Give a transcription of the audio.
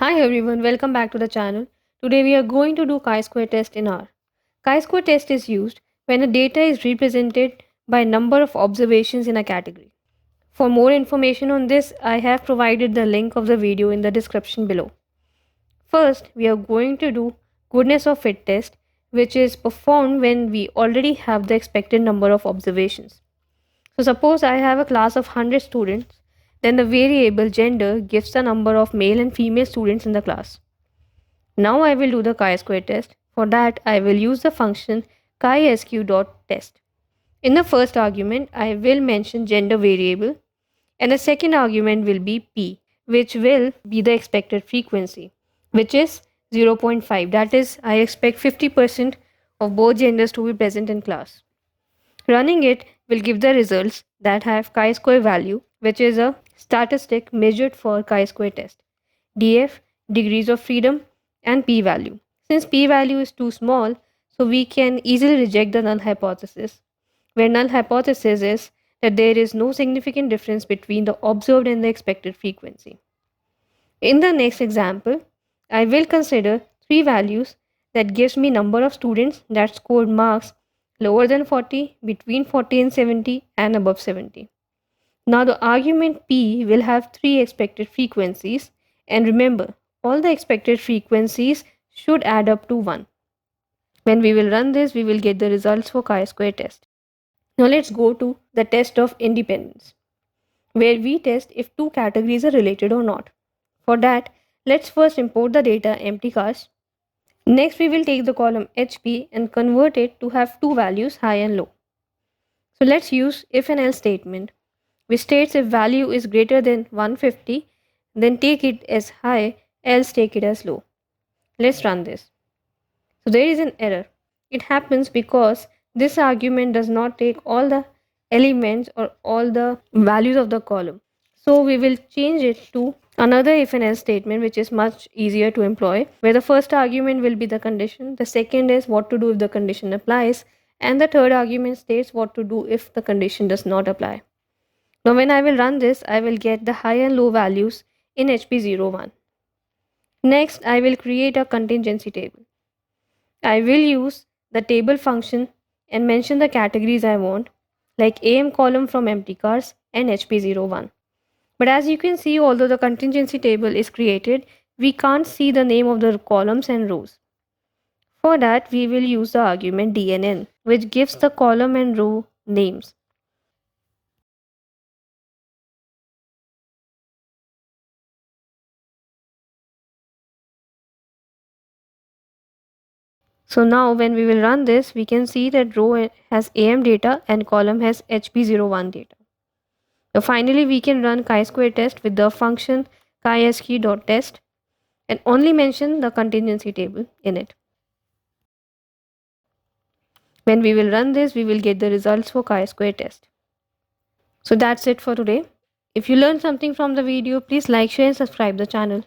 Hi everyone, welcome back to the channel. Today we are going to do chi-square test in R. Chi-square test is used when a data is represented by number of observations in a category. For more information on this, I have provided the link of the video in the description below. First, we are going to do goodness of fit test, which is performed when we already have the expected number of observations. So suppose I have a class of 100 students, then the variable gender gives the number of male and female students in the class. Now I will do the chi-square test. For that, I will use the function chi-sq.test. In the first argument, I will mention gender variable, and the second argument will be p, which will be the expected frequency, which is 0.5. 0.5. That is, I expect 50% of both genders to be present in class. Running it will give the results that have chi-square value, which is a statistic measured for chi-square test, df, degrees of freedom, and p-value. Since p-value is too small, so we can easily reject the null hypothesis, where null hypothesis is that there is no significant difference between the observed and the expected frequency. In the next example, I will consider three values that gives me number of students that scored marks lower than 40, between 40 and 70, and above 70. Now the argument P will have three expected frequencies, and remember, all the expected frequencies should add up to 1. When we will run this, we will get the results for chi-square test. Now let's go to the test of independence, where we test if two categories are related or not. For that, let's first import the data empty cars. Next, we will take the column HP and convert it to have two values, high and low. So let's use if and else statement, which states if value is greater than 150, then take it as high, else take it as low. Let's run this. So there is an error. It happens because this argument does not take all the elements or all the values of the column. So we will change it to another if and else statement, which is much easier to employ, where the first argument will be the condition, the second is what to do if the condition applies, and the third argument states what to do if the condition does not apply. Now when I will run this, I will get the high and low values in HP01. Next, I will create a contingency table. I will use the table function and mention the categories I want, like AM column from empty cars and HP01. But as you can see, although the contingency table is created, we can't see the name of the columns and rows. For that, we will use the argument DNN, which gives the column and row names. So now when we will run this, we can see that row has AM data and column has HP01 data. So finally, we can run chi-square test with the function chi-sq.test and only mention the contingency table in it. When we will run this, we will get the results for chi-square test. So that's it for today. If you learned something from the video, please like, share and subscribe the channel.